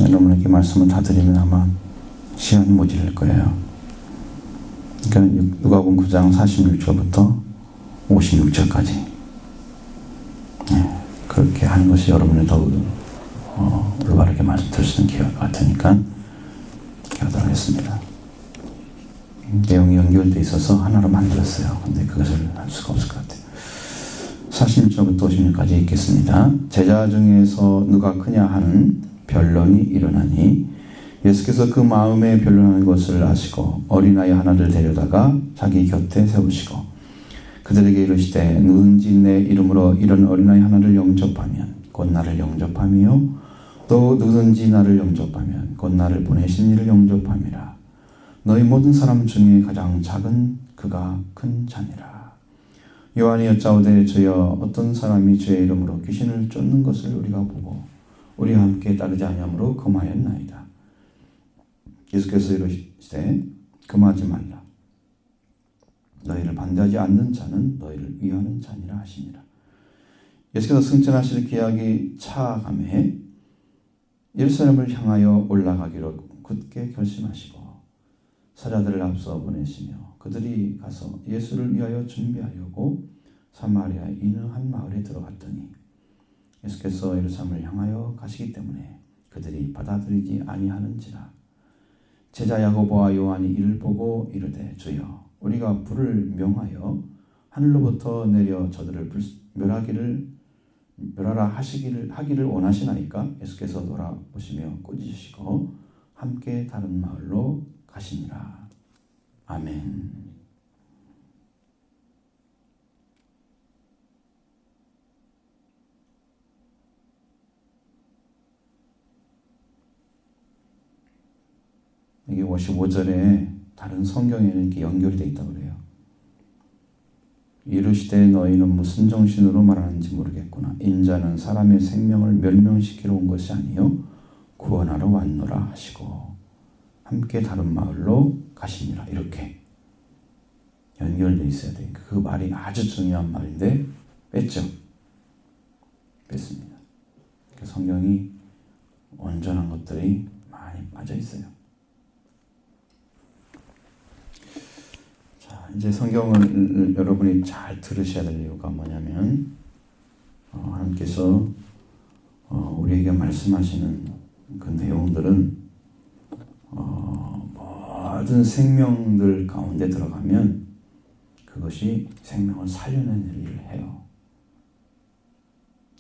여러분에게 말씀을 다 드리면 아마 시간이 모자랄 거예요. 그러니까 누가복음 9장 46절부터 56절까지 그렇게 하는 것이 여러분이 더욱 올바르게 말씀 들을 수 있는 기회가 같으니까 하도록 하겠습니다. 내용이 연결되어 있어서 하나로 만들었어요. 근데 그것을 할 수가 없을 것 같아요. 46절부터 56절까지 읽겠습니다. 제자 중에서 누가 크냐 하는 변론이 일어나니 예수께서 그 마음에 변론하는 것을 아시고 어린아이 하나를 데려다가 자기 곁에 세우시고 그들에게 이르시되 누구든지 내 이름으로 이런 어린아이 하나를 영접하면 곧 나를 영접하며 또 누구든지 나를 영접하면 곧 나를 보내신 이를 영접함이라. 너희 모든 사람 중에 가장 작은 그가 큰 자니라. 요한이 여짜오되 주여 어떤 사람이 주의 이름으로 귀신을 쫓는 것을 우리가 보고 우리와 함께 따르지 아니하므로 금하였나이다. 예수께서 이르시되 금하지 말라. 너희를 반대하지 않는 자는 너희를 위하는 자니라 하시니라. 예수께서 승천하실 기약이 차감해 예루살렘을 향하여 올라가기로 굳게 결심하시고 사자들을 앞서 보내시며 그들이 가서 예수를 위하여 준비하려고 사마리아에 있는 한 마을에 들어갔더니 예수께서 예루살렘을 향하여 가시기 때문에 그들이 받아들이지 아니하는지라. 제자 야고보와 요한이 이를 보고 이르되 주여 우리가 불을 명하여 하늘로부터 내려 저들을 멸하라 하기를 원하시나이까? 예수께서 돌아보시며 꾸짖으시고 함께 다른 마을로 가시니라. 아멘. 이게 55절에 다른 성경에는 이렇게 연결이 되어 있다고 그래요. 이르시되 너희는 무슨 정신으로 말하는지 모르겠구나. 인자는 사람의 생명을 멸명시키러 온 것이 아니요 구원하러 왔노라 하시고 함께 다른 마을로 가시니라. 이렇게 연결되어 있어야 돼요. 그 말이 아주 중요한 말인데 뺐죠. 뺐습니다. 성경이 온전한 것들이 많이 빠져 있어요. 이제 성경을 여러분이 잘 들으셔야 될 이유가 뭐냐면 하나님께서 우리에게 말씀하시는 그 내용들은 모든 생명들 가운데 들어가면 그것이 생명을 살려내는 일을 해요.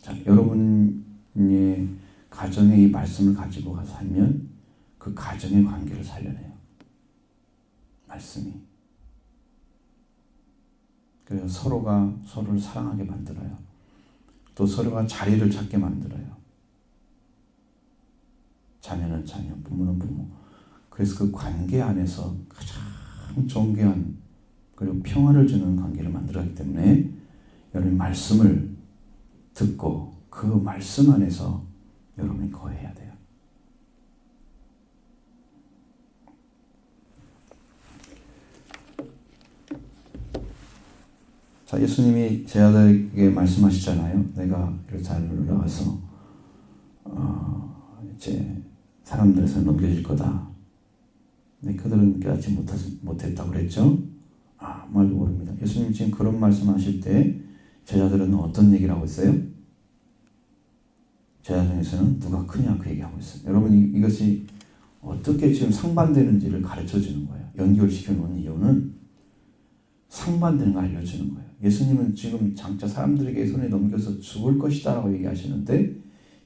자, 여러분의 가정에 이 말씀을 가지고 가서 살면 그 가정의 관계를 살려내요. 말씀이. 그래서 서로가 서로를 사랑하게 만들어요. 또 서로가 자리를 찾게 만들어요. 자녀는 자녀, 부모는 부모. 그래서 그 관계 안에서 가장 존귀한 그리고 평화를 주는 관계를 만들어가기 때문에 여러분 말씀을 듣고 그 말씀 안에서 여러분이 거해야 돼요. 자, 예수님이 제자들에게 말씀하시잖아요. 내가 예루살렘으로 올라가서 이제 사람들에서 넘겨질 거다. 근데 그들은 깨닫지 못했다고 그랬죠. 아무 말도 모릅니다. 예수님 지금 그런 말씀하실 때 제자들은 어떤 얘기를 하고 있어요? 제자 중에서는 누가 크냐 그 얘기하고 있어요. 여러분 이것이 어떻게 지금 상반되는지를 가르쳐 주는 거예요. 연결시켜 놓은 이유는 상반되는 걸 알려주는 거예요. 예수님은 지금 장차 사람들에게 손에 넘겨서 죽을 것이다 라고 얘기하시는데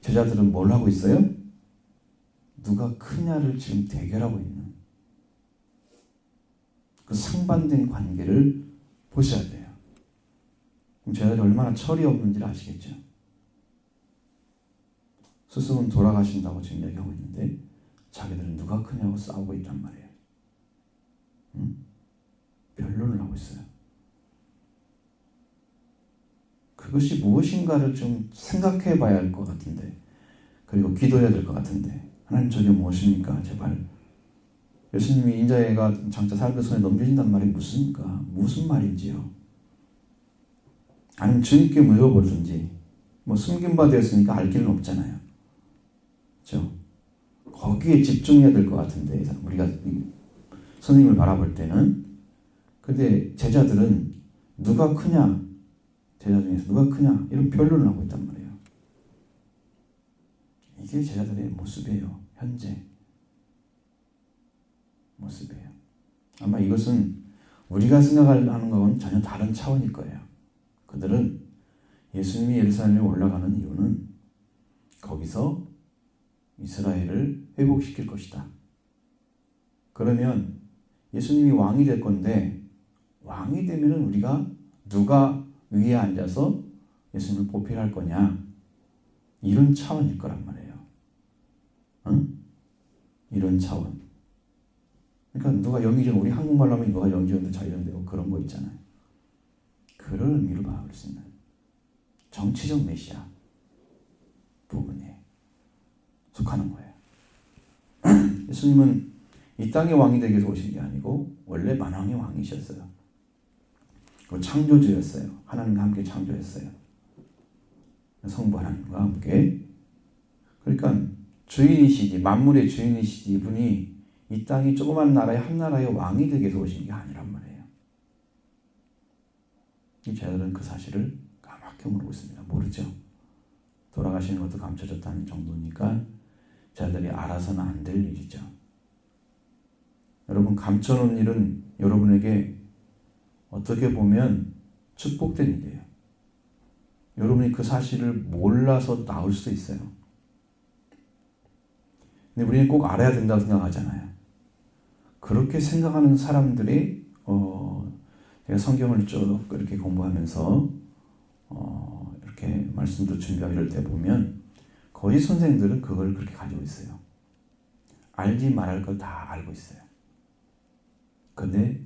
제자들은 뭘 하고 있어요? 누가 크냐를 지금 대결하고 있는 그 상반된 관계를 보셔야 돼요. 그럼 제자들이 얼마나 철이 없는지를 아시겠죠? 스스로는 돌아가신다고 지금 얘기하고 있는데 자기들은 누가 크냐고 싸우고 있단 말이에요. 변론을 하고 있어요. 그것이 무엇인가를 좀 생각해 봐야 할 것 같은데, 그리고 기도해야 될 것 같은데, 하나님 저게 무엇입니까? 제발. 예수님이 인자가 장차 사람들 손에 넘겨진단 말이 무슨 말인지요? 아니면 주님께 물어보든지, 숨긴 바 되었으니까 알 길은 없잖아요. 그렇죠? 거기에 집중해야 될 것 같은데 우리가 선생님을 바라볼 때는. 근데 제자들은 누가 크냐, 제자 중에서 누가 크냐 이런 변론을 하고 있단 말이에요. 이게 제자들의 모습이에요. 현재 모습이에요. 아마 이것은 우리가 생각하는 것과는 전혀 다른 차원일 거예요. 그들은 예수님이 예루살렘에 올라가는 이유는 거기서 이스라엘을 회복시킬 것이다. 그러면 예수님이 왕이 될 건데 왕이 되면 우리가 누가 위에 앉아서 예수님을 보필할 거냐, 이런 차원일 거란 말이에요. 응? 이런 차원. 그러니까 누가 영의정, 우리 한국말로 하면 누가 영의정도 자유정되고 그런 거 있잖아요. 그런 의미로 봐볼 수 있는 정치적 메시아 부분에 속하는 거예요. 예수님은 이 땅의 왕이 되기 위해서 오신 게 아니고 원래 만왕의 왕이셨어요. 그리고 창조주였어요. 하나님과 함께 창조했어요. 성부 하나님과 함께. 그러니까 주인이시지, 만물의 주인이시지, 이분이 이 땅이 조그만 나라의 한 나라의 왕이 되기 위해서 오신 게 아니란 말이에요. 이 제자들은 그 사실을 까맣게 모르고 있습니다. 모르죠. 돌아가시는 것도 감춰졌다는 정도니까 제자들이 알아서는 안 될 일이죠. 여러분, 감춰놓은 일은 여러분에게 어떻게 보면 축복된 일이에요. 여러분이 그 사실을 몰라서 나올 수도 있어요. 근데 우리는 꼭 알아야 된다고 생각하잖아요. 그렇게 생각하는 사람들이 제가 성경을 쭉 이렇게 공부하면서 이렇게 말씀도 준비하고 이럴 때 보면 거의 선생님들은 그걸 그렇게 가지고 있어요. 알지 말할 걸 다 알고 있어요. 근데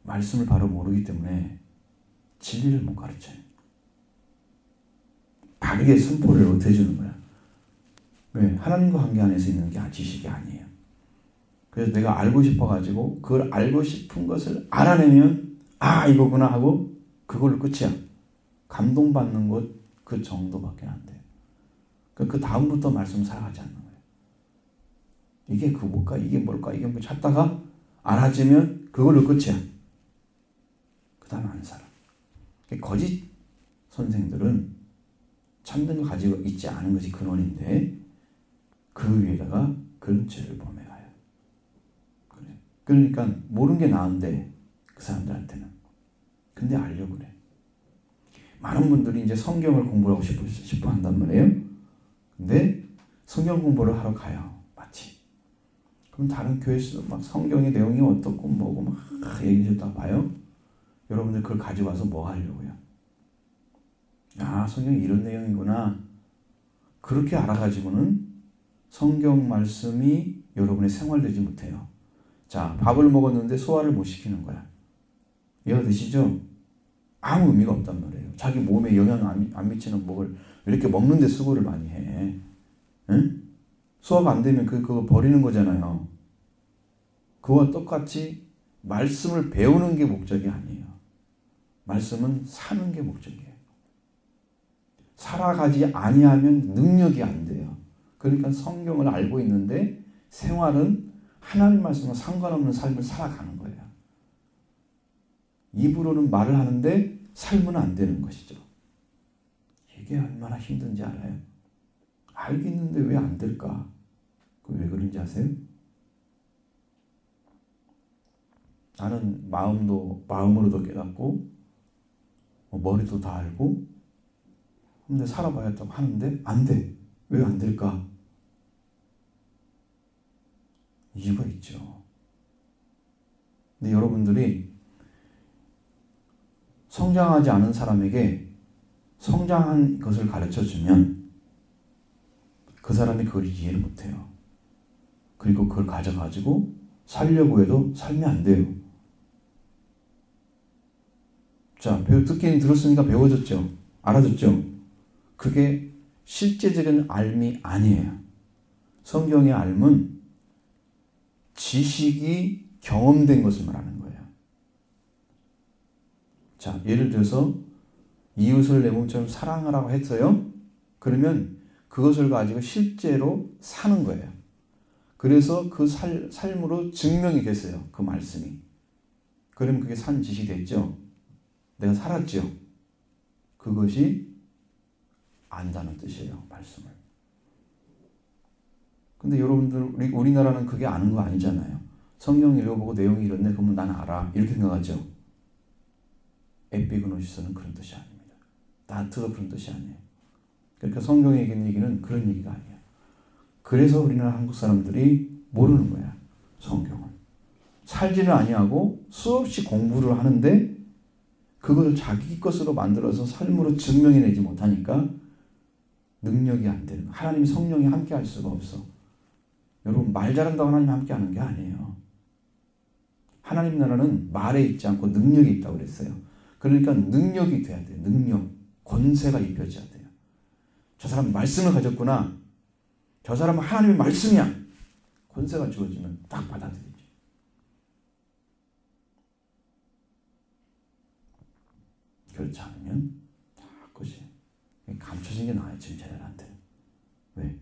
말씀을 바로 모르기 때문에 진리를 못 가르쳐요. 바르게 선포를 못 해주는 거야. 왜? 하나님과 관계 안에서 있는 게 지식이 아니에요. 그래서 내가 알고 싶어가지고 그걸 알고 싶은 것을 알아내면 이거구나 하고 그걸로 끝이야. 감동받는 것 그 정도밖에 안 돼요. 그 다음부터 말씀 살아가지 않는 거예요. 이게 그 뭘까? 이게 뭘까? 이게 뭐 찾다가 알아지면 그걸로 끝이야. 그 다음에 안 살아. 거짓 선생들은 참된 거 가지고 있지 않은 것이 근원인데 그 위에다가 그런 죄를 범해가요. 그래. 그러니까 모르는 게 나은데 그 사람들한테는. 근데 알려고 그래. 많은 분들이 이제 성경을 공부하고 싶어 한단 말이에요. 근데 성경 공부를 하러 가요. 마치. 그럼 다른 교회에서 막 성경의 내용이 어떻고 뭐고 막 얘기해줬다 봐요. 여러분들 그걸 가지고 와서 뭐 하려고요? 성경이 이런 내용이구나. 그렇게 알아가지고는 성경 말씀이 여러분의 생활되지 못해요. 자, 밥을 먹었는데 소화를 못 시키는 거야. 이해가 되시죠? 아무 의미가 없단 말이에요. 자기 몸에 영향 안 미치는 먹을 이렇게 먹는 데 수고를 많이 해. 응? 소화가 안 되면 그거 버리는 거잖아요. 그와 똑같이 말씀을 배우는 게 목적이 아니에요. 말씀은 사는 게 목적이에요. 살아가지 아니하면 능력이 안 돼요. 그러니까 성경을 알고 있는데 생활은 하나님 말씀과 상관없는 삶을 살아가는 거예요. 입으로는 말을 하는데 삶은 안 되는 것이죠. 이게 얼마나 힘든지 알아요? 알겠는데 왜 안 될까? 왜 그런지 아세요? 나는 마음으로도 깨닫고 머리도 다 알고 근데 살아봐야겠다고 하는데 안 돼. 왜 안 될까? 이유가 있죠. 근데 여러분들이 성장하지 않은 사람에게 성장한 것을 가르쳐주면 그 사람이 그걸 이해를 못해요. 그리고 그걸 가져가지고 살려고 해도 살면 안 돼요. 자, 듣기는 들었으니까 배워졌죠. 알아듣죠. 그게 실제적인 알미 아니에요. 성경의 알은 지식이 경험된 것을 말하는 거예요. 자, 예를 들어서 이웃을 내 몸처럼 사랑하라고 했어요. 그러면 그것을 가지고 실제로 사는 거예요. 그래서 그 삶으로 증명이 됐어요. 그 말씀이. 그러면 그게 산 짓이 됐죠. 내가 살았죠. 그것이 안다는 뜻이에요. 말씀을. 근데 여러분들 우리나라는 그게 아는 거 아니잖아요. 성경 읽어보고 내용이 이렇네 그러면 난 알아. 이렇게 생각하죠. 에피그노시스는 그런 뜻이 아닙니다. 나트도 그런 뜻이 아니에요. 그러니까 성경에 있는 얘기는 그런 얘기가 아니에요. 그래서 우리나라 한국 사람들이 모르는 거야. 성경을. 살지는 아니하고 수없이 공부를 하는데 그걸 자기 것으로 만들어서 삶으로 증명해내지 못하니까 능력이 안 되는 거야. 하나님 성령이 함께 할 수가 없어. 여러분 말 잘한다고 하나님 함께 하는 게 아니에요. 하나님 나라는 말에 있지 않고 능력이 있다고 그랬어요. 그러니까 능력이 돼야 돼요. 능력. 권세가 입혀져야 돼요. 저 사람 말씀을 가졌구나. 저 사람은 하나님의 말씀이야. 권세가 주어지면 딱 받아들이죠. 그렇지 않으면 자꾸지 감춰진 게 나아요. 지금 쟤들한테. 왜?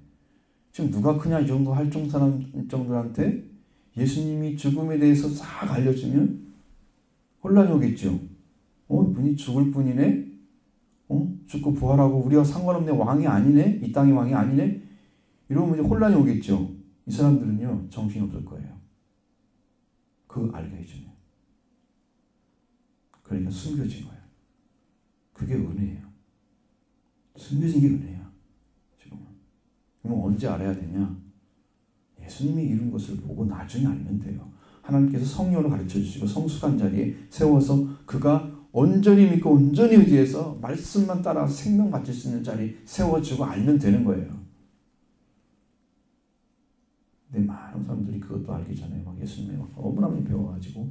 지금 누가 크냐 이 정도 할 정도한테 예수님이 죽음에 대해서 싹 알려주면 혼란이 오겠죠. 분이 죽을 뿐이네? 죽고 부활하고 우리와 상관없네? 왕이 아니네? 이 땅의 왕이 아니네? 이러면 이제 혼란이 오겠죠. 이 사람들은요, 정신이 없을 거예요. 그거 알게 해주면. 그러니까 숨겨진 거예요. 그게 은혜예요. 숨겨진 게 은혜야. 지금은. 그럼 언제 알아야 되냐? 예수님이 이룬 것을 보고 나중에 알면 돼요. 하나님께서 성령을 가르쳐 주시고 성숙한 자리에 세워서 그가 온전히 믿고 온전히 의지해서 말씀만 따라 생명 받을 수 있는 자리에 세워주고 알면 되는 거예요. 근데 많은 사람들이 그것도 알기 전에 막 예수님의 막 너무나 많이 배워가지고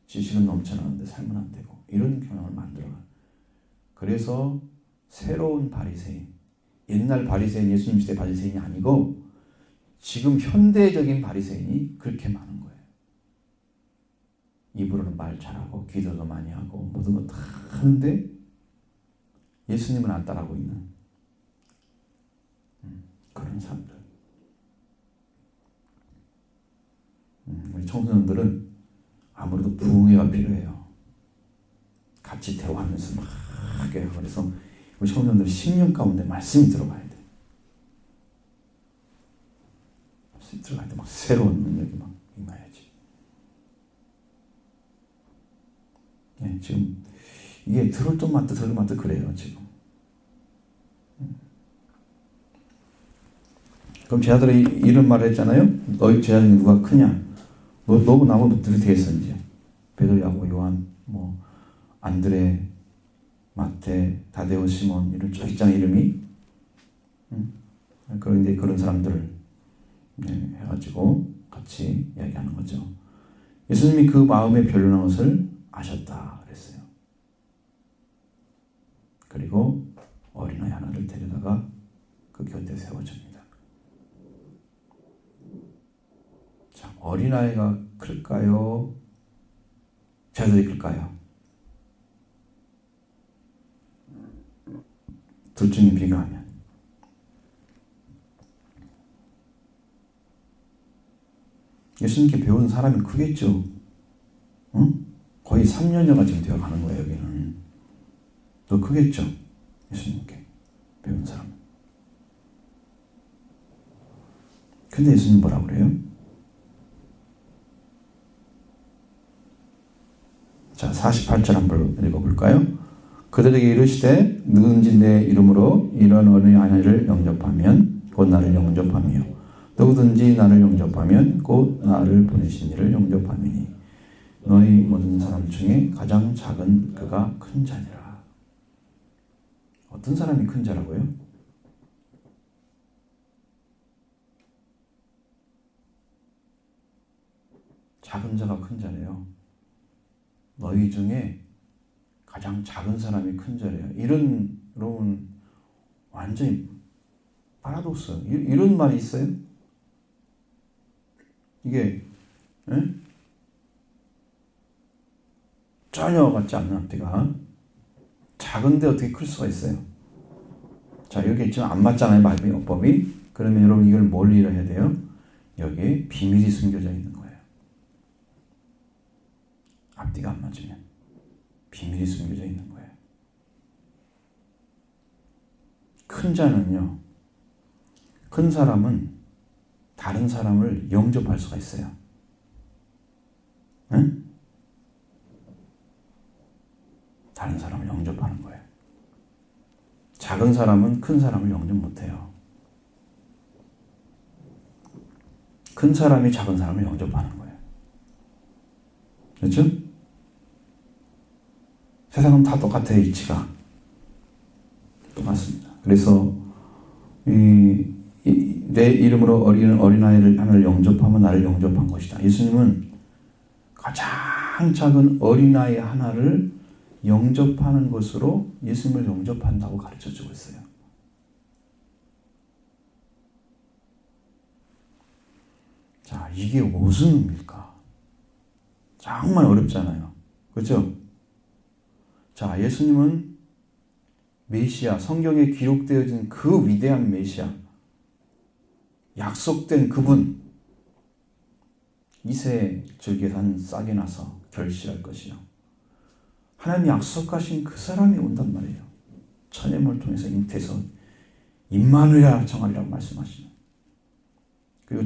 지식은 넘쳐나는데 삶은 안 되고 이런 경향을 만들어가. 그래서 새로운 바리새인, 옛날 바리새인, 예수님 시대 바리새인이 아니고 지금 현대적인 바리새인이 그렇게 많은 거예요. 입으로는 말 잘하고 기도도 많이 하고 모든 거 다 하는데 예수님은 안 따라하고 있는 그런 사람들. 우리 청소년들은 아무래도 부흥회가 필요해요. 같이 대화하면서 막 해요. 그래서 우리 청소년들이 10년 가운데 말씀이 들어가야 돼. 말씀이 들어가야 돼. 막 새로운 능력이 막 임해야지. 네, 지금 이게 들을 좀 맞다 들을 맞다 그래요 지금. 그럼 제자들이 이런 말을 했잖아요. 너희 제자 중에 누가 크냐? 너고 나고 둘이 되겠어 이제. 베드로, 야고보, 요한, 안드레, 마태, 다데오, 시몬 이런 쭉 있잖아 이름이. 그런데 그런 사람들을 해가지고 같이 이야기하는 거죠. 예수님이 그 마음에 별난 것을 아셨다 그랬어요. 그리고 어린아이 하나를 데려다가 그 곁에 세워줍니다. 자, 어린아이가 클까요? 제자들이 클까요? 둘 중에 비교하면 예수님께 배운 사람이 크겠죠. 응? 거의 3년여가 지금 되어 가는 거예요, 여기는. 더 크겠죠? 예수님께 배운 사람. 근데 예수님 뭐라고 그래요? 자, 48절 한번 읽어볼까요? 그들에게 이르시되 누구든지 내 이름으로 이런 어린아이를 영접하면 곧 나를 영접하며 누구든지 나를 영접하면 곧 나를 보내신 이를 영접함이니 너희 모든 사람 중에 가장 작은 그가 큰 자니라. 어떤 사람이 큰 자라고요? 작은 자가 큰 자래요. 너희 중에 가장 작은 사람이 큰 자래요. 이런 여러분 완전히 파라독스. 이런 말이 있어요? 이게 전혀 같지 않는 앞뒤가. 작은데 어떻게 클 수가 있어요? 자, 여기 지금 안 맞잖아요, 말법이. 그러면 여러분 이걸 뭘 이해해야 돼요? 여기에 비밀이 숨겨져 있는 거예요. 앞뒤가 안 맞으면 비밀이 숨겨져 있는 거예요. 큰 자는요, 큰 사람은 다른 사람을 영접할 수가 있어요. 응? 다른 사람을 영접하는 거예요. 작은 사람은 큰 사람을 영접 못해요. 큰 사람이 작은 사람을 영접하는 거예요. 그렇죠? 세상은 다 똑같아요. 이치가 똑같습니다. 그래서 내 이름으로 어린아이를 하나를 영접하면 나를 영접한 것이다. 예수님은 가장 작은 어린아이 하나를 영접하는 것으로 예수님을 영접한다고 가르쳐주고 있어요. 자, 이게 무슨 의미일까? 정말 어렵잖아요. 그렇죠? 자, 예수님은 메시아, 성경에 기록되어진 그 위대한 메시아, 약속된 그분, 이세 줄기산 싹이 나서 결실할 것이요. 하나님이 약속하신 그 사람이 온단 말이에요. 천예물을 통해서 잉태해서 임마누엘이라 정하리라고 말씀하시죠. 그리고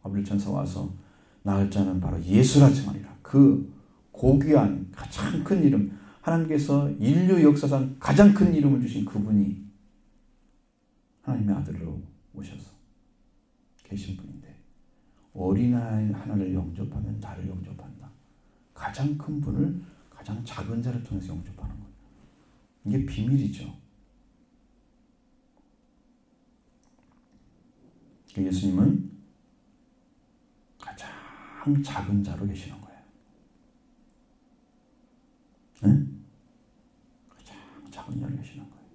아브릴 천사가 와서 낳을 자는 바로 예수라 정하리라. 그 고귀한 가장 큰 이름, 하나님께서 인류 역사상 가장 큰 이름을 주신 그분이 하나님의 아들로 오셔서 계신 분인데, 어린아이 하나를 영접하면 나를 영접한다. 가장 큰 분을 가장 작은 자를 통해서 영접하는 거예요. 이게 비밀이죠. 예수님은 가장 작은 자로 계시는 거예요. 네? 가장 작은 자로 계시는 거예요.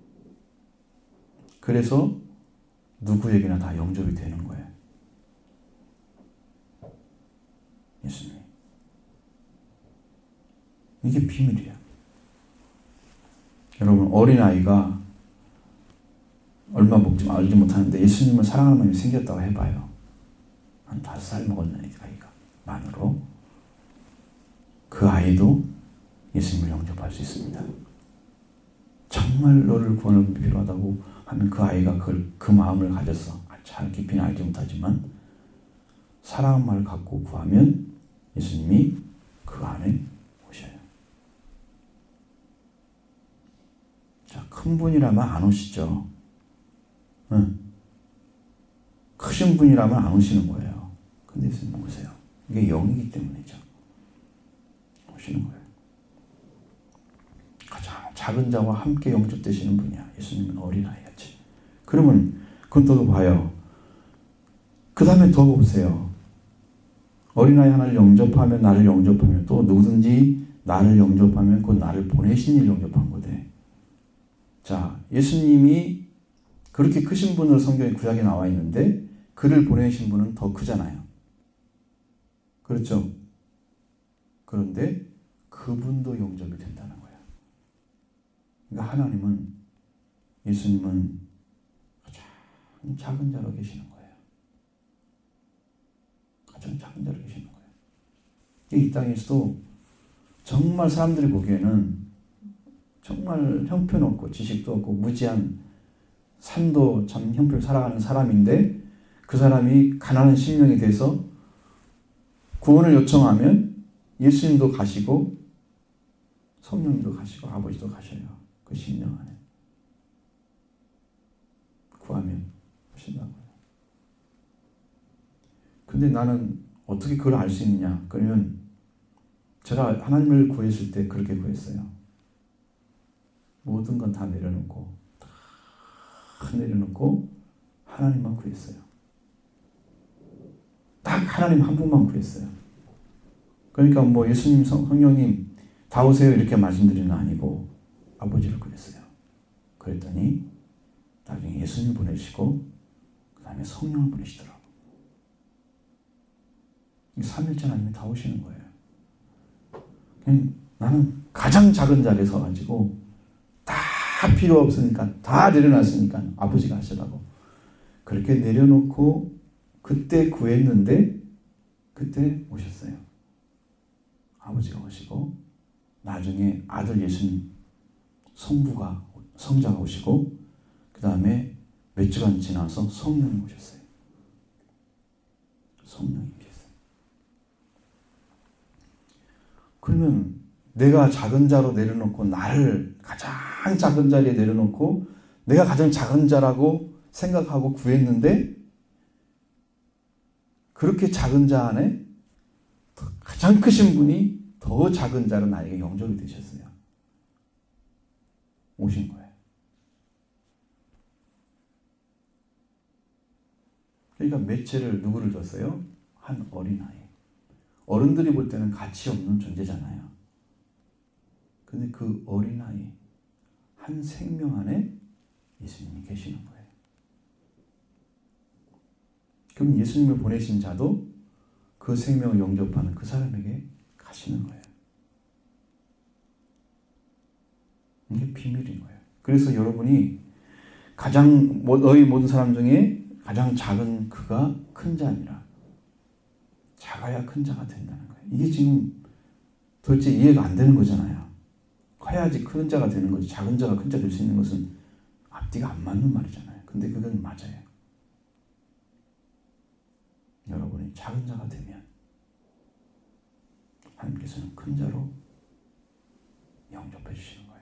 그래서 누구에게나 다 영접이 되는 거예요. 예수님. 이게 비밀이에요. 여러분, 어린아이가 얼마 먹지 알지 못하는데 예수님을 사랑하는 마음이 생겼다고 해봐요. 한 5살 먹었는 아이가 만으로 그 아이도 예수님을 영접할 수 있습니다. 정말 너를 구원을 필요하다고 하면 그 아이가 그 마음을 가져서 잘 깊이는 알지 못하지만 사랑한 마음을 갖고 구하면 예수님이 그 안에 오셔요. 자, 큰 분이라면 안 오시죠. 응. 크신 분이라면 안 오시는 거예요. 근데 예수님 오세요. 이게 영이기 때문이죠. 오시는 거예요. 가장 작은 자와 함께 영접되시는 분이야. 예수님은 어린아이같이. 그러면 그건 또 봐요. 그 다음에 더 보세요. 어린아이 하나를 영접하면 나를 영접하면, 또 누구든지 나를 영접하면 곧 나를 보내신 이를 영접한 거대. 자, 예수님이 그렇게 크신 분으로 성경에 구약에 나와 있는데 그를 보내신 분은 더 크잖아요. 그렇죠? 그런데 그분도 영접이 된다는 거예요. 그러니까 하나님은, 예수님은 가장 작은 자로 계시는 거예요. 가장 작은 자로 계시는 거예요. 이 땅에서도 정말 사람들이 보기에는 정말 형편없고 지식도 없고 무지한 삶도 참 형편을 살아가는 사람인데, 그 사람이 가난한 심령이 돼서 구원을 요청하면 예수님도 가시고 성령님도 가시고 아버지도 가셔요. 그 심령 안에 구하면 오신다고요. 근데 나는 어떻게 그걸 알 수 있느냐? 그러면 제가 하나님을 구했을 때 그렇게 구했어요. 모든 건 다 내려놓고 하나님만 구했어요. 딱 하나님 한 분만 구했어요. 그러니까 뭐 예수님, 성령님 다 오세요 이렇게 말씀드리는 건 아니고 아버지를 구했어요. 그랬더니 나중에 예수님 보내시고 그 다음에 성령을 보내시더라고. 삼일째 하나님이 다 오시는 거예요. 그냥 나는 가장 작은 자리에 서가지고 다 필요 없으니까 다 내려놨으니까 아버지가 하시라고 그렇게 내려놓고 그때 구했는데 그때 오셨어요. 아버지가 오시고 나중에 아들 예수님 성자가 오시고 그 다음에 몇 주간 지나서 성령이 오셨어요. 성령이 오셨어요. 그러면 내가 작은 자로 내려놓고 나를 가장 작은 자리에 내려놓고 내가 가장 작은 자라고 생각하고 구했는데 그렇게 작은 자 안에 가장 크신 분이 더 작은 자로 나에게 영접이 되셨어요. 오신 거예요. 그러니까 매체를 누구를 줬어요? 한 어린아이. 어른들이 볼 때는 가치 없는 존재잖아요. 근데 그 어린아이, 한 생명 안에 예수님이 계시는 거예요. 그럼 예수님을 보내신 자도 그 생명을 영접하는 그 사람에게 가시는 거예요. 이게 비밀인 거예요. 그래서 여러분이 너희 모든 사람 중에 가장 작은 그가 큰 자니라. 작아야 큰 자가 된다는 거예요. 이게 지금 도대체 이해가 안 되는 거잖아요. 커야지 큰 자가 되는 거지. 작은 자가 큰 자 될 수 있는 것은 앞뒤가 안 맞는 말이잖아요. 근데 그건 맞아요. 여러분이 작은 자가 되면 하나님께서는 큰 자로 영접해 주시는 거예요.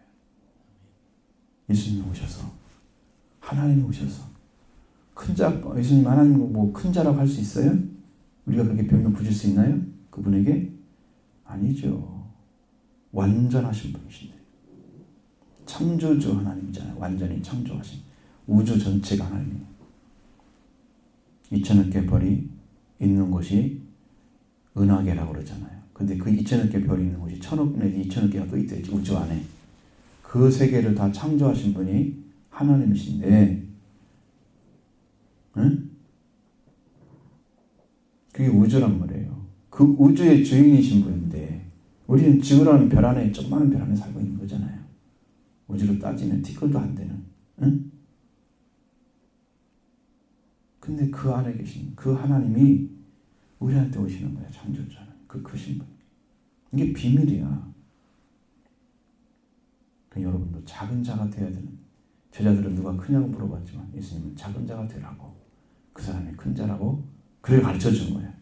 예수님이 오셔서 하나님이 오셔서 큰 자, 예수님 하나님 뭐 큰 자라고 할 수 있어요? 우리가 그렇게 변명 붙일 수 있나요? 그분에게? 아니죠. 완전하신 분이신데. 창조주 하나님이잖아요. 완전히 창조하신 우주 전체가 하나님이에요. 2천억 개 별이 있는 곳이 은하계라고 그러잖아요. 근데 그 2천억 개 별이 있는 곳이 1,000억 내지 2천억 개가 또 있대지 우주 안에. 그 세계를 다 창조하신 분이 하나님이신데, 응? 그게 우주란 말이에요. 그 우주의 주인이신 분인데 우리는 지구라는 별 안에, 조그마한 별 안에 살고 있는 거잖아요. 우주로 따지면 티끌도 안 되는. 응? 근데 그 안에 계신 그 하나님이 우리한테 오시는 거예요. 창조자는. 그 크신 분. 이게 비밀이야. 그러니까 여러분도 작은 자가 되어야 되는, 제자들은 누가 크냐고 물어봤지만 예수님은 작은 자가 되라고, 그 사람이 큰 자라고 그를 가르쳐 준 거예요.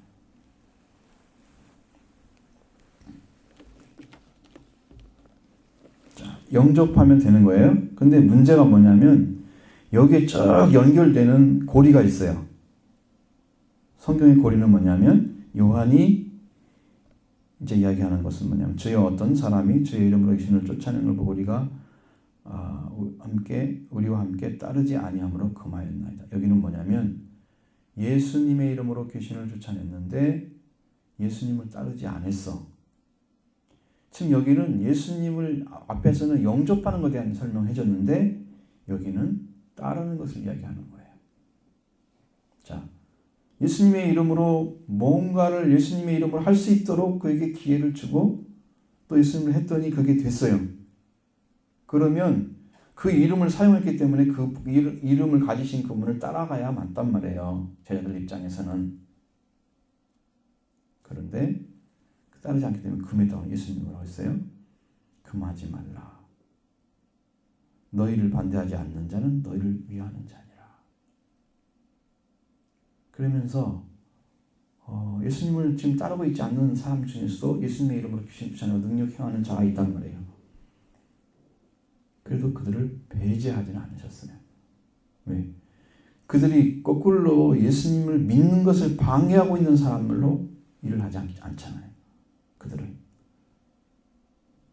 자, 영접하면 되는 거예요. 근데 문제가 뭐냐면 여기에 쭉 연결되는 고리가 있어요. 성경의 고리는 뭐냐면 요한이 이제 이야기하는 것은 뭐냐면 주여 어떤 사람이 주의 이름으로 귀신을 쫓아내는 걸 보고 우리와 함께 따르지 아니함으로 금하였나이다. 여기는 뭐냐면 예수님의 이름으로 귀신을 쫓아냈는데 예수님을 따르지 않았어. 지금 여기는 예수님을 앞에서는 영접하는 것에 대한 설명을 해줬는데 여기는 따르는 것을 이야기하는 거예요. 자, 예수님의 이름으로 뭔가를 예수님의 이름으로 할 수 있도록 그에게 기회를 주고 또 예수님을 했더니 그게 됐어요. 그러면 그 이름을 사용했기 때문에 그 이름을 가지신 그분을 따라가야 맞단 말이에요. 제자들 입장에서는. 그런데 따르지 않기 때문에 금했다고 예수님이 뭐라고 했어요? 금하지 말라. 너희를 반대하지 않는 자는 너희를 위하는 자니라. 그러면서 예수님을 지금 따르고 있지 않는 사람 중에서도 예수님의 이름으로 귀신 쫓아내고 능력 행하는 자가 있단 말이에요. 그래도 그들을 배제하지는 않으셨어요. 왜? 그들이 거꾸로 예수님을 믿는 것을 방해하고 있는 사람으로 일을 하지 않잖아요. 그들은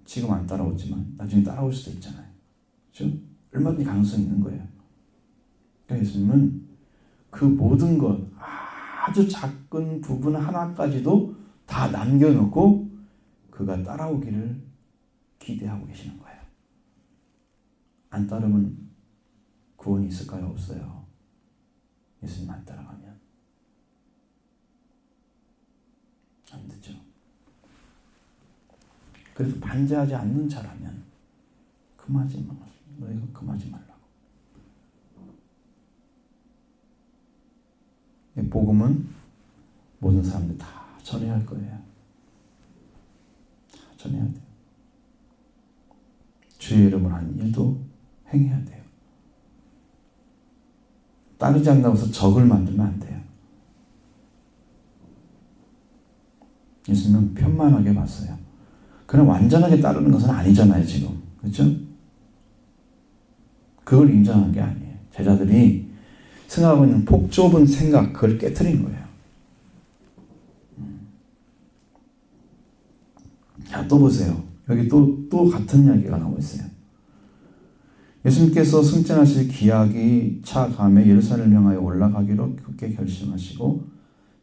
지금 안 따라오지만 나중에 따라올 수도 있잖아요. 그렇죠? 얼마든지 가능성이 있는 거예요. 그러니까 예수님은 그 모든 것, 아주 작은 부분 하나까지도 다 남겨놓고 그가 따라오기를 기대하고 계시는 거예요. 안 따르면 구원이 있을까요? 없어요. 예수님 안 따라가면 안 되죠. 그래서 반대하지 않는 자라면 금하지 마. 너희가 금하지 말라고. 복음은 모든 사람들 다 전해야 할 거예요. 다 전해야 돼요. 주의 이름으로 한 일도 행해야 돼요. 따르지 않는다고 해서 적을 만들면 안 돼요. 예수님은 편만하게 봤어요. 그냥 완전하게 따르는 것은 아니잖아요, 지금. 그렇죠? 그걸 인정한 게 아니에요. 제자들이 생각하고 있는 폭 좁은 생각, 그걸 깨트린 거예요. 자, 또 보세요. 여기 또 같은 이야기가 나오고 있어요. 예수님께서 승천하실 기약이 차감에 예루살렘을 향하여 올라가기로 굳게 결심하시고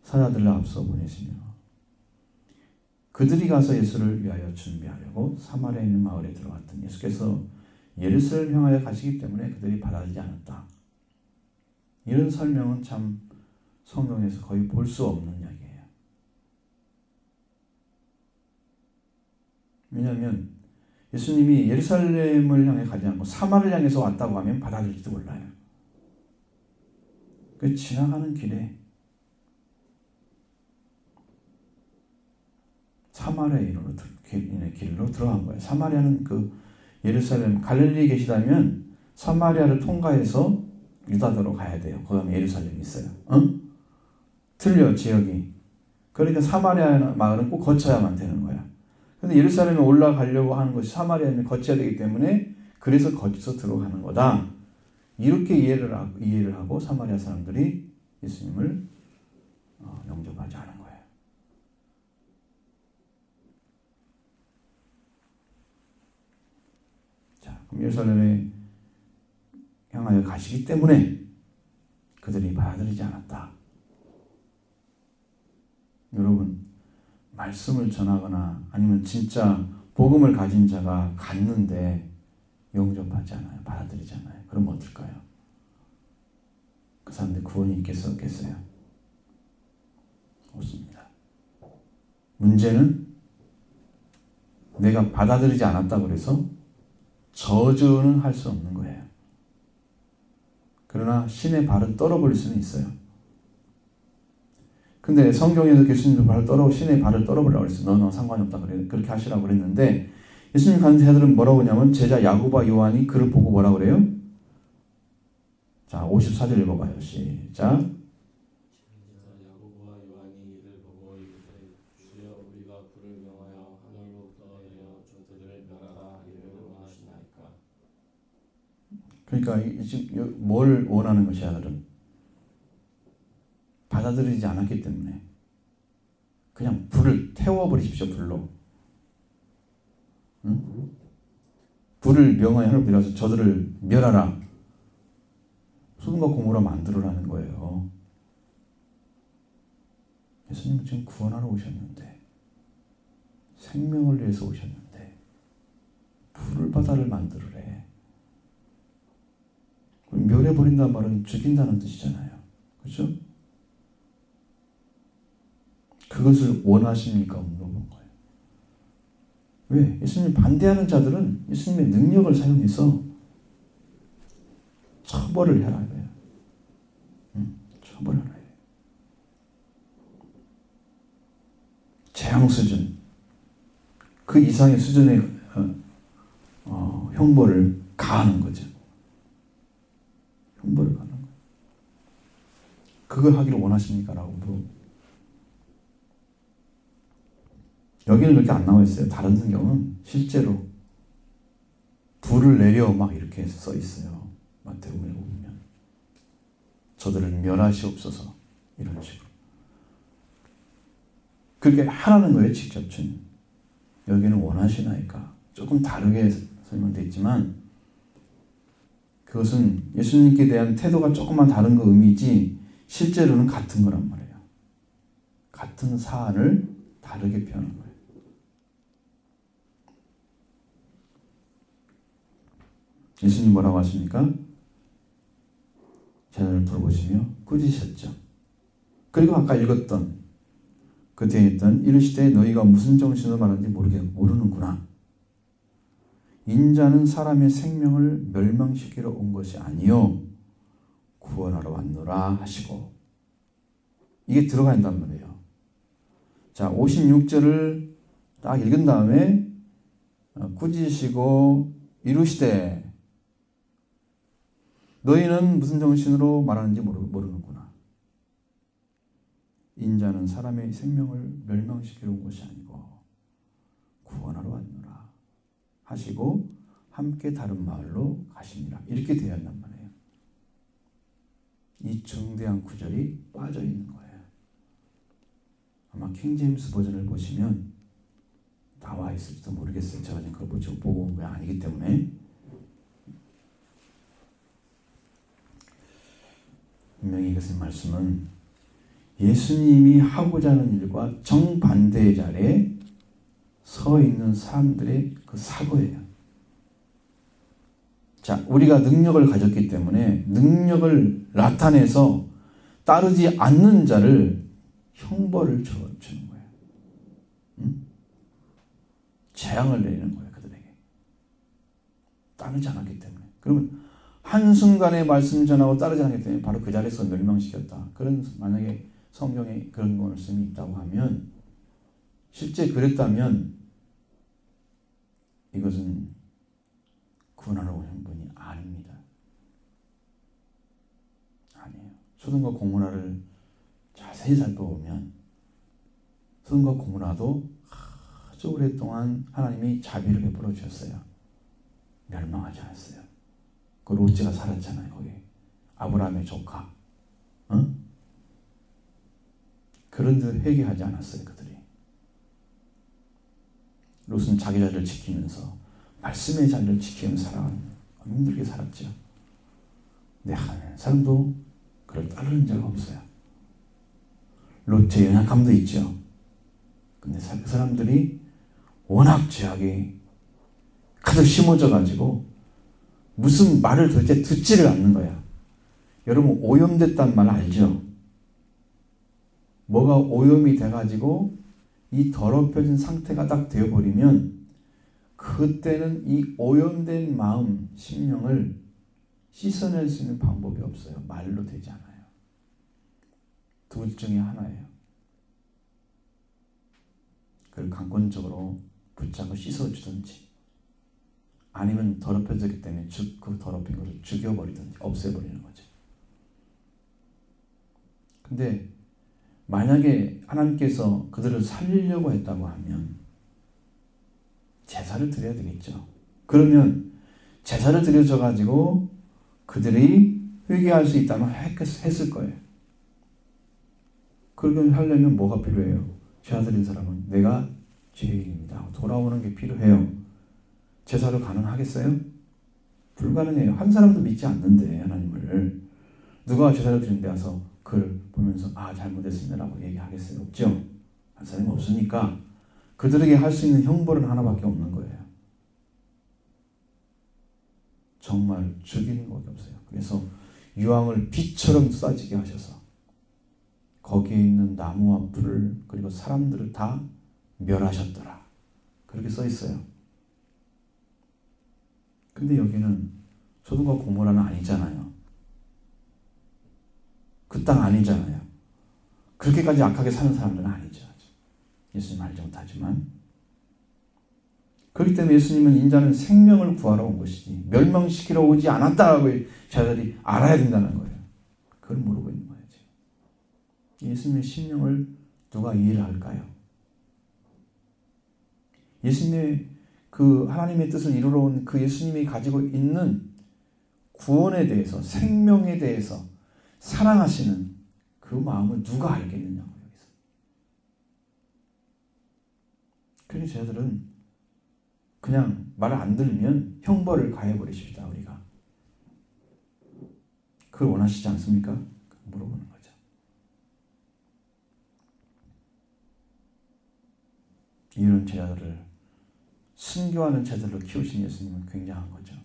사자들을 앞서 보내시며 그들이 가서 예수를 위하여 준비하려고 사마리아에 있는 마을에 들어갔더니 예수께서 예루살렘을 향하여 가시기 때문에 그들이 받아들이지 않았다. 이런 설명은 참 성경에서 거의 볼 수 없는 이야기예요. 왜냐하면 예수님이 예루살렘을 향해 가지 않고 사마리아를 향해서 왔다고 하면 받아들일지도 몰라요. 그 지나가는 길에 사마리아인으로 길로 들어간 거예요. 사마리아는 그 예루살렘 갈릴리에 계시다면 사마리아를 통과해서 유다도로 가야 돼요. 거기 가면 예루살렘이 있어요. 틀려 지역이. 그러니까 사마리아 마을은 꼭 거쳐야만 되는 거야. 근데 예루살렘에 올라가려고 하는 것이 사마리아에 거쳐야 되기 때문에 그래서 거쳐서 들어가는 거다. 이렇게 이해를 하고 사마리아 사람들이 예수님을 영접하지 않은 거예요. 자, 그럼 예루살렘에 향하여 가시기 때문에 그들이 받아들이지 않았다. 여러분, 말씀을 전하거나 아니면 진짜 복음을 가진 자가 갔는데 영접하지 않아요. 받아들이지 않아요. 그럼 어떨까요? 그 사람들 구원이 있겠어요? 없겠어요? 없습니다. 문제는 내가 받아들이지 않았다고 해서 저주는 할 수 없는 거예요. 그러나 신의 발은 떨어버릴 수는 있어요. 근데 성경에서 예수님의 발을 신의 발을 떨어버리라고 그랬어요. 너는 상관이 없다 그래. 그렇게 하시라고 그랬는데 예수님 가는 제자들은 뭐라고 하냐면 제자 야고보와 요한이 그를 보고 뭐라고 그래요? 자, 54절 읽어봐요. 시작. 야고보와 요한이 이를 보고 이르되 주여 우리가 불을 명하여 하늘로부터 내려 저들을 멸하라 이를 원하시나이까. 그러니까 지금 뭘 원하는 것이야, 아들은? 받아들이지 않았기 때문에 그냥 불을 태워버리십시오. 불로. 응? 불을 명하여 하늘 빌어서 저들을 멸하라. 소돔과 고모라 만들어라는 거예요. 예수님은 지금 구원하러 오셨는데 생명을 위해서 오셨는데 불을 바다를 만들으래. 멸해버린다는 말은 죽인다는 뜻이잖아요. 그렇죠? 그것을 원하십니까? 물어본 거예요. 왜? 예수님 반대하는 자들은 예수님의 능력을 사용해서 처벌을 해라 이거예요. 처벌을 해라. 재앙 수준, 그 이상의 수준의 형벌을 가하는 거죠. 형벌을 가하는 거예요. 그걸 하기를 원하십니까? 라고 물어보고. 여기는 그렇게 안 나와 있어요. 다른 성경은 실제로 불을 내려 막 이렇게 써 있어요. 마태복음에 보면 저들을 멸하시옵소서 이런 식으로 그렇게 하라는 거예요. 직접 주님. 여기는 원하시나이까 조금 다르게 설명되어 있지만 그것은 예수님께 대한 태도가 조금만 다른 거 의미지 실제로는 같은 거란 말이에요. 같은 사안을 다르게 표현한 거예요. 예수님 뭐라고 하십니까? 제자를 물어보시며 꾸짖으셨죠. 그리고 아까 읽었던 그 뒤에 있던 이르시되 너희가 무슨 정신으로 말하는지 모르는구나. 인자는 사람의 생명을 멸망시키러 온 것이 아니요 구원하러 왔노라 하시고 이게 들어가 있단 말이에요. 자, 56절을 딱 읽은 다음에 꾸짖으시고 이루시되 너희는 무슨 정신으로 말하는지 모르는구나. 인자는 사람의 생명을 멸망시키러 온 것이 아니고 구원하러 왔노라 하시고 함께 다른 마을로 가시니라. 이렇게 되어 있단 말이에요. 이 중대한 구절이 빠져 있는 거예요. 아마 킹제임스 버전을 보시면 나와 있을지도 모르겠어요. 제가 지금 그걸 보고 온 게 아니기 때문에. 분명히 이것의 말씀은 예수님이 하고자 하는 일과 정반대의 자리에 서 있는 사람들의 그 사고예요. 자, 우리가 능력을 가졌기 때문에 능력을 나타내서 따르지 않는 자를 형벌을 주는 거예요. 응? 재앙을 내리는 거예요. 그들에게. 따르지 않았기 때문에. 그러면 한순간에 말씀 전하고 따르지 않기 때문에 바로 그 자리에서 멸망시켰다. 그런 만약에 성경에 그런 말씀이 있다고 하면 실제 그랬다면 이것은 구원하러 온 형분이 아닙니다. 아니에요. 소돔과 고모라를 자세히 살펴보면 소돔과 고모라도 아주 오랫동안 하나님이 자비를 베풀어 주셨어요. 멸망하지 않았어요. 그 롯지가 살았잖아요. 거기 아브라함의 조카. 그런데 회개하지 않았어요. 그들이. 롯은 자기 자리를 지키면서 말씀의 자리를 지키면서 살아가는 힘들게 살았죠. 근데 한 사람도 그를 따르는 자가 없어요. 롯의 연약함도 있죠. 근데 그 사람들이 워낙 죄악이 가득 심어져 가지고 무슨 말을 도대체 듣지를 않는 거야. 여러분 오염됐단 말 알죠? 뭐가 오염이 돼가지고 이 더럽혀진 상태가 딱 되어버리면 그때는 이 오염된 마음, 심령을 씻어낼 수 있는 방법이 없어요. 말로 되지 않아요. 둘 중에 하나예요. 그걸 강권적으로 붙잡고 씻어주든지 아니면 더럽혀졌기 때문에 그 더럽힌 것을 죽여버리든지 없애버리는 거죠. 근데 만약에 하나님께서 그들을 살리려고 했다고 하면 제사를 드려야 되겠죠. 그러면 제사를 드려줘가지고 그들이 회개할 수 있다면 했을 거예요. 그렇게 하려면 뭐가 필요해요? 제사 드린 사람은 내가 죄인입니다. 돌아오는 게 필요해요. 제사로 가능하겠어요? 불가능해요. 한 사람도 믿지 않는데 하나님을. 누가 제사를 드리는 데 와서 그걸 보면서 잘못했습니다 라고 얘기하겠어요? 없죠. 한 사람이 없으니까 그들에게 할 수 있는 형벌은 하나밖에 없는 거예요. 정말 죽이는 것밖에 없어요. 그래서 유황을 비처럼 쏟아지게 하셔서 거기에 있는 나무와 풀을 그리고 사람들을 다 멸하셨더라. 그렇게 써 있어요. 근데 여기는 소돔과 고모라는 아니잖아요. 그 땅 아니잖아요. 그렇게까지 악하게 사는 사람들은 아니죠. 예수님 알지 못하지만. 그렇기 때문에 예수님은 인자는 생명을 구하러 온 것이지 멸망시키러 오지 않았다고 자들이 알아야 된다는 거예요. 그걸 모르고 있는 거예요. 예수님의 심령을 누가 이해를 할까요? 예수님의 그 하나님의 뜻을 이루러 온 그 예수님이 가지고 있는 구원에 대해서 생명에 대해서 사랑하시는 그 마음을 누가 알겠느냐고 여기서. 그래서 저희들은 그냥 말을 안 들으면 형벌을 가해버리십시다. 우리가 그걸 원하시지 않습니까? 물어보는 거죠. 이런 제자들을 순교하는 제자들로 키우신 예수님은 굉장한 거죠.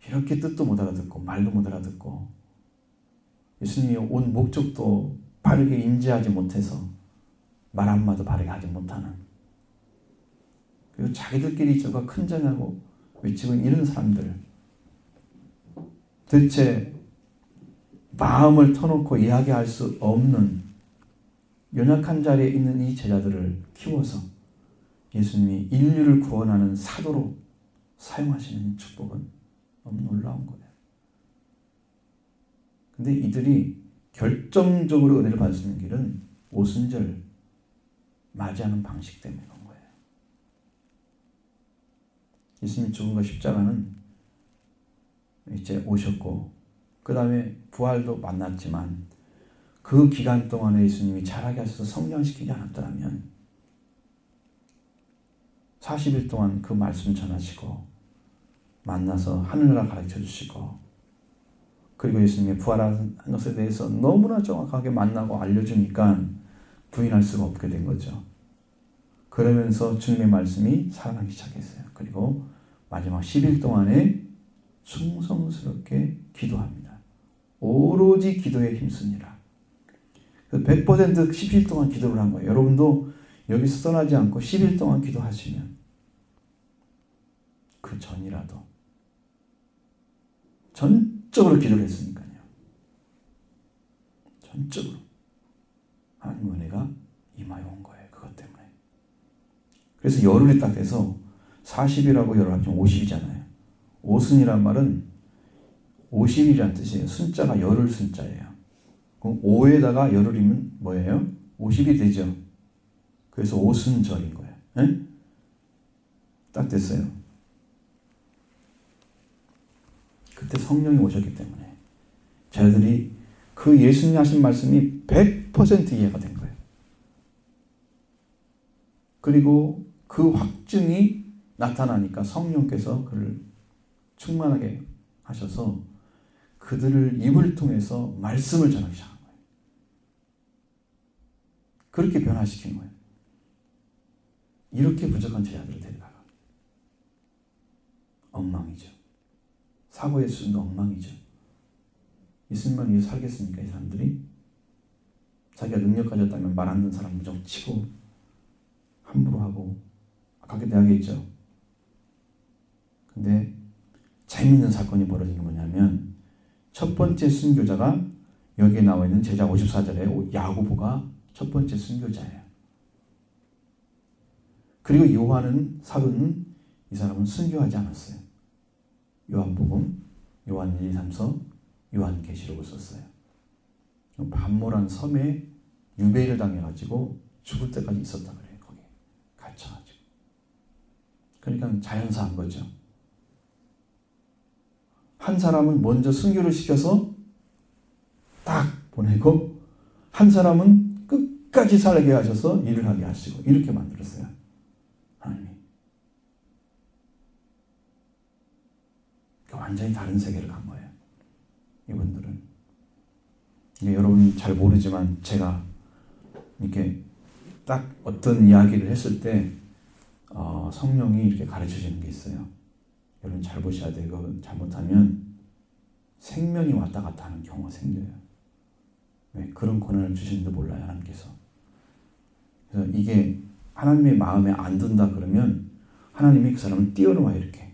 이렇게 뜻도 못 알아듣고 말도 못 알아듣고 예수님이 온 목적도 바르게 인지하지 못해서 말 한마디도 바르게 하지 못하는, 그리고 자기들끼리 저거 큰 자냐고 외치고 이런 사람들, 대체 마음을 터놓고 이야기할 수 없는 연약한 자리에 있는 이 제자들을 키워서 예수님이 인류를 구원하는 사도로 사용하시는 축복은 너무 놀라운 거예요. 근데 이들이 결정적으로 은혜를 받을 수 있는 길은 오순절 맞이하는 방식 때문에 그런 거예요. 예수님이 죽음과 십자가는 이제 오셨고 그 다음에 부활도 만났지만 그 기간 동안에 예수님이 자라게 하셔서 성장시키지 않았더라면 40일 동안 그 말씀 전하시고 만나서 하늘나라 가르쳐 주시고 그리고 예수님의 부활한 것에 대해서 너무나 정확하게 만나고 알려주니까 부인할 수가 없게 된 거죠. 그러면서 주님의 말씀이 살아나기 시작했어요. 그리고 마지막 10일 동안에 충성스럽게 기도합니다. 오로지 기도에 힘쓰니라. 100% 10일 동안 기도를 한 거예요. 여러분도 여기서 떠나지 않고 10일 동안 기도하시면 그 전이라도 전적으로 기도를 했으니까요. 전적으로 하나님 은혜가 임하여 온 거예요. 그것 때문에. 그래서 열흘이 딱 해서 40이라고 열흘 합치면 50이잖아요. 오순이란 말은 50일이란 뜻이에요. 순자가 열흘 순자예요. 그럼 5에다가 열흘이면 뭐예요? 50이 되죠. 그래서 오순절인 거예요. 네? 딱 됐어요. 그때 성령이 오셨기 때문에 저희들이 그 예수님 하신 말씀이 100% 이해가 된 거예요. 그리고 그 확증이 나타나니까 성령께서 그를 충만하게 하셔서 그들을 입을 통해서 말씀을 전하기 시작한 거예요. 그렇게 변화시킨 거예요. 이렇게 부족한 제자들을 데려다가 엉망이죠. 사고의 수준도 엉망이죠. 예수님만 위해 살겠습니까? 이 사람들이? 자기가 능력 가졌다면 말 안 듣는 사람 무조건 치고 함부로 하고 가게 돼야겠죠. 근데 재미있는 사건이 벌어진 게 뭐냐면 첫 번째 순교자가 여기에 나와 있는 제자 54절에 야고보가 첫 번째 순교자예요. 그리고 요한은 사도는 이 사람은 순교하지 않았어요. 요한복음, 요한 1, 2, 3서, 요한계시록을 썼어요. 반모란 섬에 유배를 당해가지고 죽을 때까지 있었다 그래요. 거기 갇혀가지고. 그러니까 자연사한 거죠. 한 사람은 먼저 순교를 시켜서 딱 보내고 한 사람은 끝까지 살게 하셔서 일을 하게 하시고 이렇게 만들었어요. 하나님이. 완전히 다른 세계를 간 거예요. 이분들은. 이게 여러분 잘 모르지만 제가 이렇게 딱 어떤 이야기를 했을 때 성령이 이렇게 가르쳐 주는 게 있어요. 여러분 잘 보셔야 돼요. 이거 잘못하면 생명이 왔다 갔다 하는 경우가 생겨요. 왜? 그런 권한을 주시는지 몰라요. 하나님께서. 그래서 이게 하나님의 마음에 안 든다 그러면 하나님이 그 사람을 띄워놓아요. 이렇게.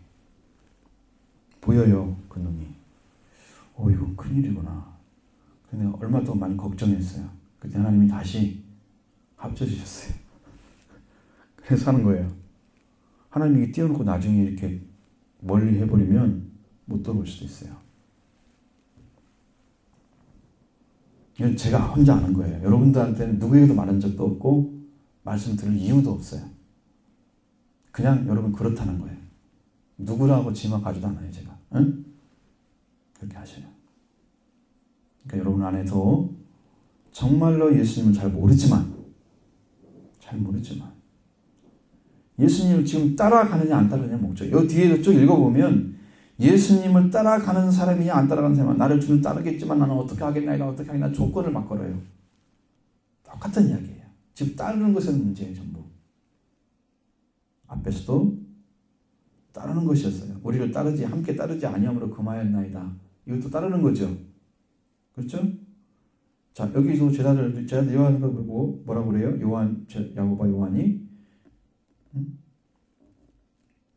보여요. 그 놈이. 이건 큰일이구나. 근데 얼마 동안 많이 걱정했어요. 그때 하나님이 다시 합쳐주셨어요. 그래서 하는 거예요. 하나님이 띄워놓고 나중에 이렇게 멀리 해버리면 못 들어올 수도 있어요. 이건 제가 혼자 아는 거예요. 여러분들한테는 누구에게도 말한 적도 없고 말씀 들을 이유도 없어요. 그냥 여러분 그렇다는 거예요. 누구라고 지목하지도 않아요. 제가. 응? 그렇게 하셔요. 그러니까 여러분 안에도 정말로 예수님을 잘 모르지만 예수님을 지금 따라가느냐 안 따라가느냐 목적. 여기 뒤에도 쭉 읽어보면 예수님을 따라가는 사람이냐 안 따라가는 사람이냐 나를 주는 따르겠지만 나는 어떻게 하겠나이다 어떻게 하겠나 조건을 막 걸어요. 똑같은 이야기예요. 지금 따르는 것은 문제예요. 전부. 앞에서도 따르는 것이었어요. 우리를 따르지 함께 따르지 아니함으로 금하였나이다. 이것도 따르는 거죠. 그렇죠? 자 여기서 제자들 요한 거 보고 뭐라고 그래요? 야고보와 요한이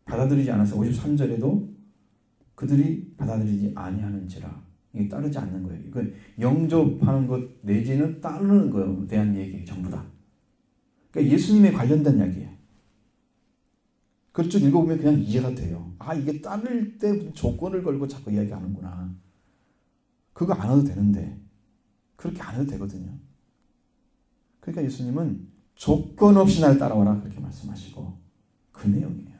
받아들이지 않아서 53절에도 그들이 받아들이지 아니하는지라 이게 따르지 않는 거예요. 이거 영접하는 것 내지는 따르는 거에 대한 얘기예요. 전부 다. 그러니까 예수님에 관련된 이야기예요. 그걸 쭉 읽어보면 그냥 이해가 돼요. 아, 이게 따를 때 조건을 걸고 자꾸 이야기하는구나. 그거 안 해도 되는데 그렇게 안 해도 되거든요. 그러니까 예수님은 조건 없이 날 따라와라 그렇게 말씀하시고 그 내용이에요.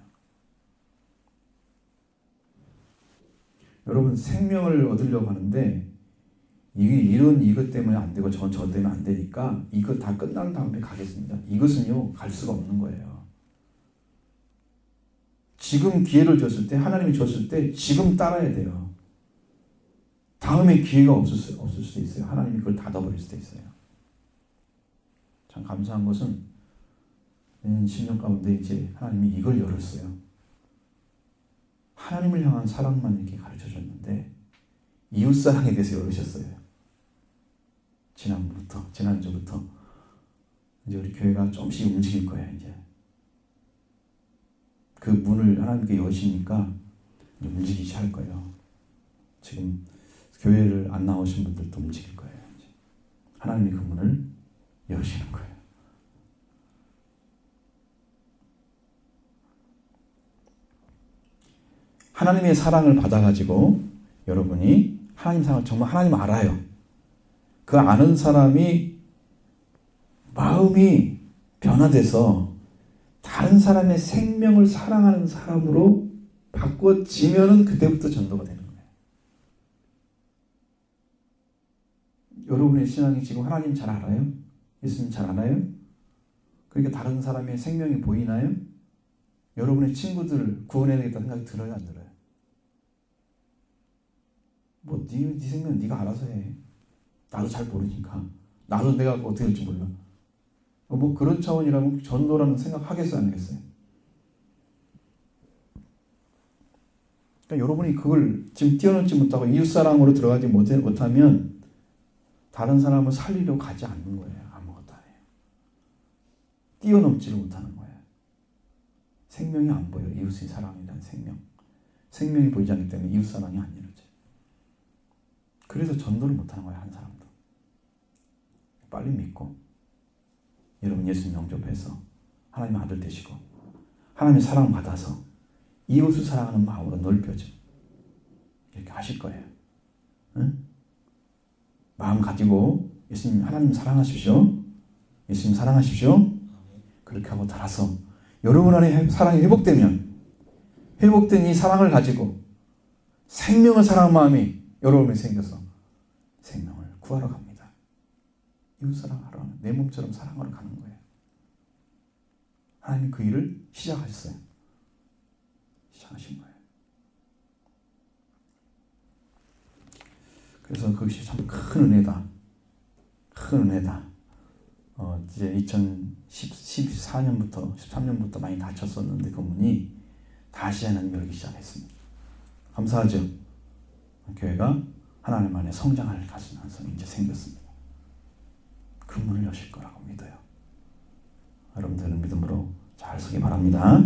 여러분 생명을 얻으려고 하는데 이것 때문에 안 되고 저 때문에 안 되니까 이거 다 끝난 다음에 가겠습니다. 이것은요 갈 수가 없는 거예요. 지금 기회를 줬을 때 하나님이 줬을 때 지금 따라야 돼요. 다음에 기회가 없을 수도 있어요. 하나님이 그걸 닫아버릴 수도 있어요. 참 감사한 것은 10년 가운데 이제 하나님이 이걸 열었어요. 하나님을 향한 사랑만 이렇게 가르쳐 줬는데 이웃사랑에 대해서 열으셨어요. 지난주부터 이제 우리 교회가 조금씩 움직일 거예요. 이제 그 문을 하나님께 여시니까 이제 움직이기 시작할 거예요. 지금 교회를 안 나오신 분들도 움직일 거예요. 이제 하나님이 그 문을 여시는 거예요. 하나님의 사랑을 받아가지고 여러분이 하나님 사랑을 정말 하나님 알아요. 그 아는 사람이 마음이 변화돼서 다른 사람의 생명을 사랑하는 사람으로 바꿔지면은 그때부터 전도가 되는 거예요. 여러분의 신앙이 지금 하나님 잘 알아요? 예수님 잘 알아요? 그러니까 다른 사람의 생명이 보이나요? 여러분의 친구들 구원해야 되겠다 생각이 들어요? 안 들어요? 뭐 네 생명 네가 알아서 해. 나도 잘 모르니까. 나도 내가 어떻게 될지 몰라. 뭐 그런 차원이라면 전도라는 생각 하겠어요? 안 하겠어요? 그러니까 여러분이 그걸 지금 뛰어넘지 못하고 이웃사랑으로 들어가지 못하면 다른 사람을 살리려고 가지 않는 거예요. 아무것도 안 해요. 뛰어넘지를 못하는 거예요. 생명이 안 보여요. 이웃의 사랑이라는 생명. 생명이 보이지 않기 때문에 이웃사랑이 안 이루어져요. 그래서 전도를 못하는 거예요. 한 사람도. 빨리 믿고 여러분 예수님 영접해서 하나님의 아들 되시고 하나님의 사랑 받아서 이웃을 사랑하는 마음으로 넓혀져. 이렇게 하실 거예요. 응? 마음 가지고 예수님 하나님 사랑하십시오. 예수님 사랑하십시오. 그렇게 하고 따라서 여러분 안에 사랑이 회복되면 회복된 이 사랑을 가지고 생명을 사랑하는 마음이 여러분에 생겨서 생명을 구하러 갑니다. 이웃 사랑하러 내 몸처럼 사랑하러 가는 거예요. 하나님이 그 일을 시작하셨어요. 시작하신 거예요. 그래서 그것이 참 큰 은혜다. 큰 은혜다. 이제 2014년부터 13년부터 많이 닫혔었는데 그 문이 다시 하나님 열기 시작했습니다. 감사하죠. 교회가 하나님 안에 성장할 가능성이 이제 생겼습니다. 그 문을 여실 거라고 믿어요. 여러분들은 믿음으로 잘 서기 바랍니다.